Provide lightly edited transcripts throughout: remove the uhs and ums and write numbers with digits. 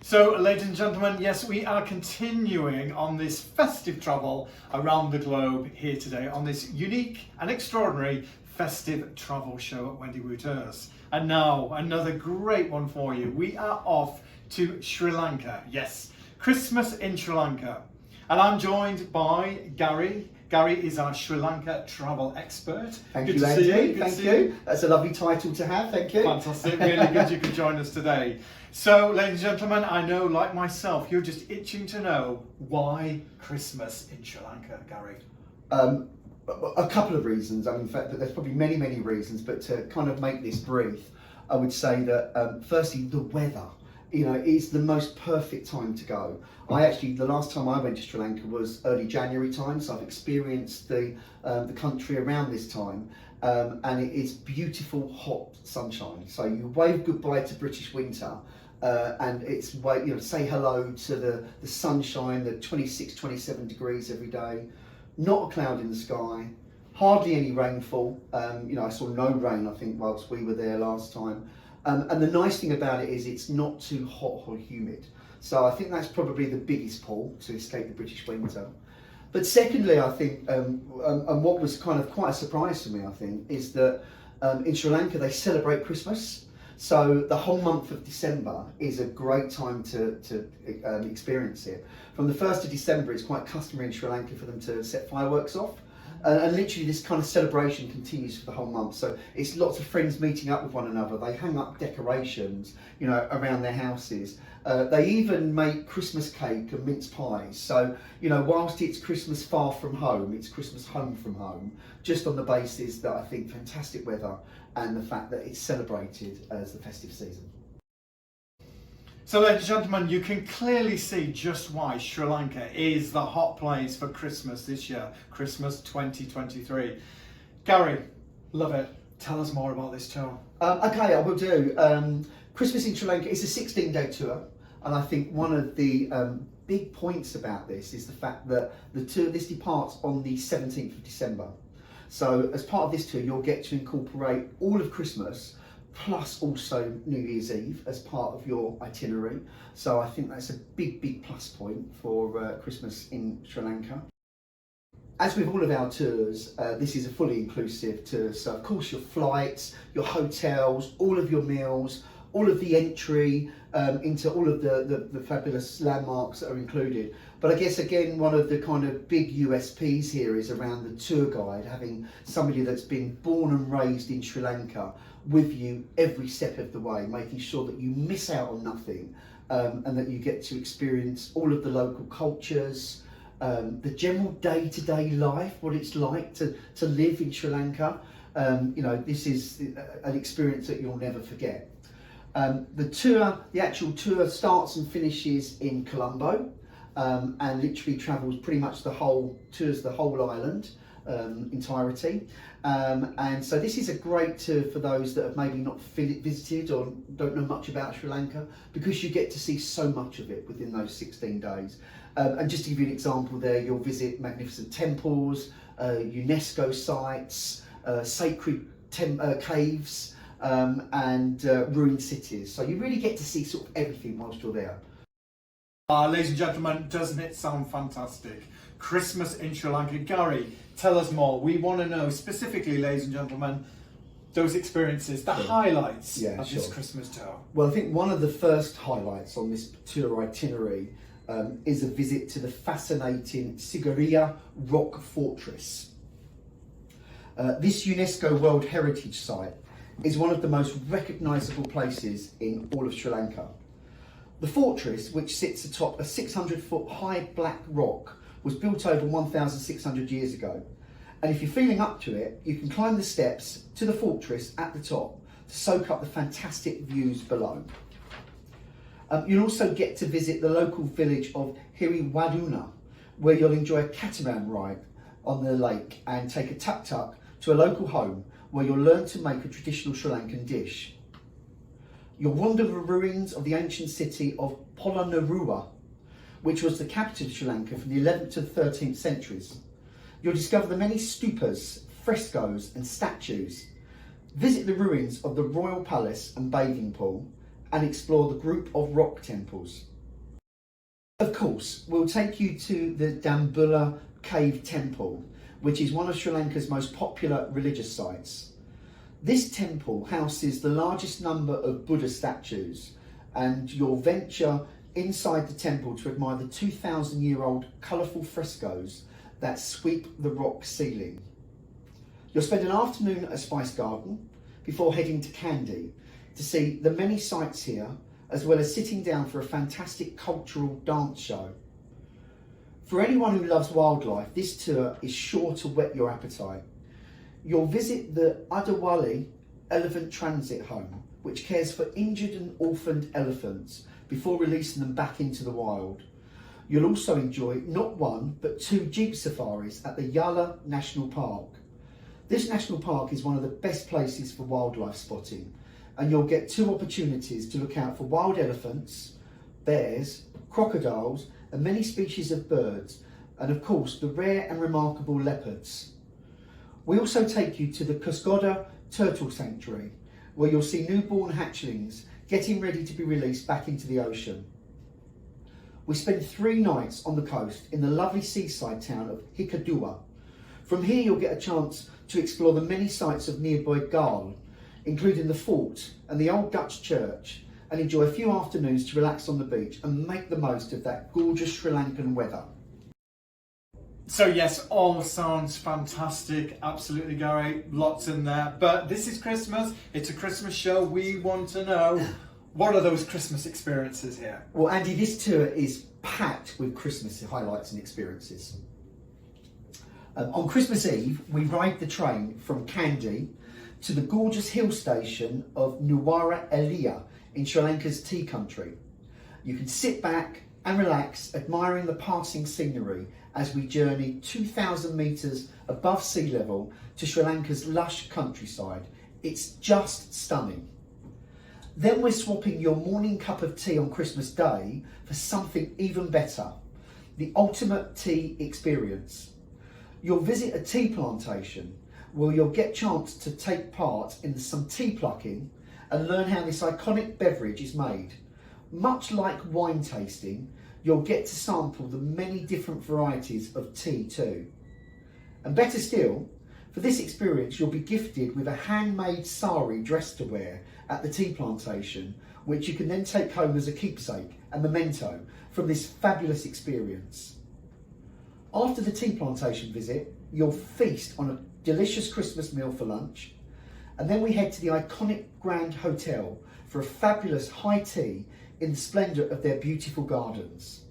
So, ladies and gentlemen, yes, we are continuing on this festive travel around the globe here today on this unique and extraordinary festive travel show at Wendy Wu Tours. And now, another great one for you. We are off to Sri Lanka. Yes, Christmas in Sri Lanka. And I'm joined by Gary. Gary is our Sri Lanka travel expert. Thank you, Andy. Thank you. That's a lovely title to have. Thank you. Fantastic. Really good you could join us today. So, ladies and gentlemen, I know, like myself, you're just itching to know why Christmas in Sri Lanka, Gary. A couple of reasons. I mean, in fact, there's probably many reasons, but to kind of make this brief, I would say that firstly, the weather. You know, is the most perfect time to go. The last time I went to Sri Lanka was early January time, so I've experienced the country around this time, and it is beautiful, hot sunshine. So you wave goodbye to British winter, and it's say hello to the sunshine, the 26, 27 degrees every day, not a cloud in the sky, hardly any rainfall. I saw no rain, I think, whilst we were there last time. And the nice thing about it is it's not too hot or humid. So I think that's probably the biggest pull to escape the British winter. But secondly, I think, and what was kind of quite a surprise to me, I think, is that in Sri Lanka they celebrate Christmas. So the whole month of December is a great time to experience it. From the 1st of December, it's quite customary in Sri Lanka for them to set fireworks off. And literally this kind of celebration continues for the whole month. So it's lots of friends meeting up with one another. They hang up decorations, around their houses. They even make Christmas cake and mince pies. So, whilst it's Christmas far from home, it's Christmas home from home, just on the basis that I think fantastic weather and the fact that it's celebrated as the festive season. So, ladies and gentlemen, you can clearly see just why Sri Lanka is the hot place for Christmas this year, Christmas 2023. Gary, love it. Tell us more about this tour. Okay, I will do. Christmas in Sri Lanka is a 16-day tour, and I think one of the big points about this is the fact that this departs on the 17th of December. So, as part of this tour, you'll get to incorporate all of Christmas, plus also New Year's Eve as part of your itinerary. So I think that's a big plus point for Christmas in Sri Lanka. As with all of our tours, this is a fully inclusive tour. So of course your flights, your hotels, all of your meals, all of the entry into all of the fabulous landmarks that are included. But I guess again, one of the kind of big USPs here is around the tour guide, having somebody that's been born and raised in Sri Lanka with you every step of the way, making sure that you miss out on nothing, and that you get to experience all of the local cultures, the general day-to-day life, what it's like to live in Sri Lanka. This is an experience that you'll never forget. The actual tour starts and finishes in Colombo, and literally travels pretty much the whole island entirety. And so this is a great tour for those that have maybe not visited or don't know much about Sri Lanka, because you get to see so much of it within those 16 days. And just to give you an example there, you'll visit magnificent temples, UNESCO sites, sacred caves, and ruined cities. So you really get to see sort of everything whilst you're there. Ladies and gentlemen, doesn't it sound fantastic? Christmas in Sri Lanka. Gary, tell us more. We want to know specifically, ladies and gentlemen, those experiences, the highlights of this Christmas tour. Well, I think one of the first highlights on this tour itinerary is a visit to the fascinating Sigiriya Rock Fortress. This UNESCO World Heritage Site is one of the most recognisable places in all of Sri Lanka. The fortress, which sits atop a 600-foot high black rock, was built over 1,600 years ago. And if you're feeling up to it, you can climb the steps to the fortress at the top to soak up the fantastic views below. You'll also get to visit the local village of Hiriwaduna, where you'll enjoy a catamaran ride on the lake and take a tuk-tuk to a local home where you'll learn to make a traditional Sri Lankan dish. You'll wander the ruins of the ancient city of Polonnaruwa, which was the capital of Sri Lanka from the 11th to the 13th centuries. You'll discover the many stupas, frescoes and statues. Visit the ruins of the royal palace and bathing pool, and explore the group of rock temples. Of course, we'll take you to the Dambulla Cave Temple, which is one of Sri Lanka's most popular religious sites. This temple houses the largest number of Buddha statues, and you'll venture inside the temple to admire the 2,000-year-old colourful frescoes that sweep the rock ceiling. You'll spend an afternoon at a spice garden before heading to Kandy to see the many sights here, as well as sitting down for a fantastic cultural dance show. For anyone who loves wildlife, this tour is sure to whet your appetite. You'll visit the Adawali Elephant Transit Home, which cares for injured and orphaned elephants before releasing them back into the wild. You'll also enjoy not one, but 2 jeep safaris at the Yala National Park. This national park is one of the best places for wildlife spotting, and you'll get 2 opportunities to look out for wild elephants, bears, crocodiles, and many species of birds, and of course the rare and remarkable leopards. We also take you to the Kusgoda Turtle Sanctuary, where you'll see newborn hatchlings getting ready to be released back into the ocean. We spend 3 nights on the coast in the lovely seaside town of Hikkaduwa. From here you'll get a chance to explore the many sights of nearby Galle, including the fort and the old Dutch church, and enjoy a few afternoons to relax on the beach and make the most of that gorgeous Sri Lankan weather. So yes, all sounds fantastic, absolutely Gary, lots in there. But this is Christmas, it's a Christmas show, we want to know, what are those Christmas experiences here? Well Andy, this tour is packed with Christmas highlights and experiences. On Christmas Eve, we ride the train from Kandy to the gorgeous hill station of Nuwara Eliya in Sri Lanka's tea country. You can sit back and relax, admiring the passing scenery as we journey 2,000 metres above sea level to Sri Lanka's lush countryside. It's just stunning. Then we're swapping your morning cup of tea on Christmas Day for something even better, the ultimate tea experience. You'll visit a tea plantation where you'll get a chance to take part in some tea plucking and learn how this iconic beverage is made. Much like wine tasting, you'll get to sample the many different varieties of tea too. And better still, for this experience you'll be gifted with a handmade sari dress to wear at the tea plantation, which you can then take home as a keepsake and memento from this fabulous experience. After the tea plantation visit, you'll feast on a delicious Christmas meal for lunch, and then we head to the iconic Grand Hotel for a fabulous high tea in the splendour of their beautiful gardens.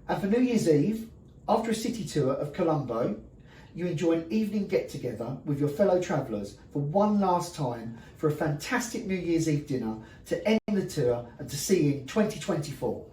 And for New Year's Eve, after a city tour of Colombo, you enjoy an evening get-together with your fellow travellers for one last time for a fantastic New Year's Eve dinner to end the tour and to see you in 2024.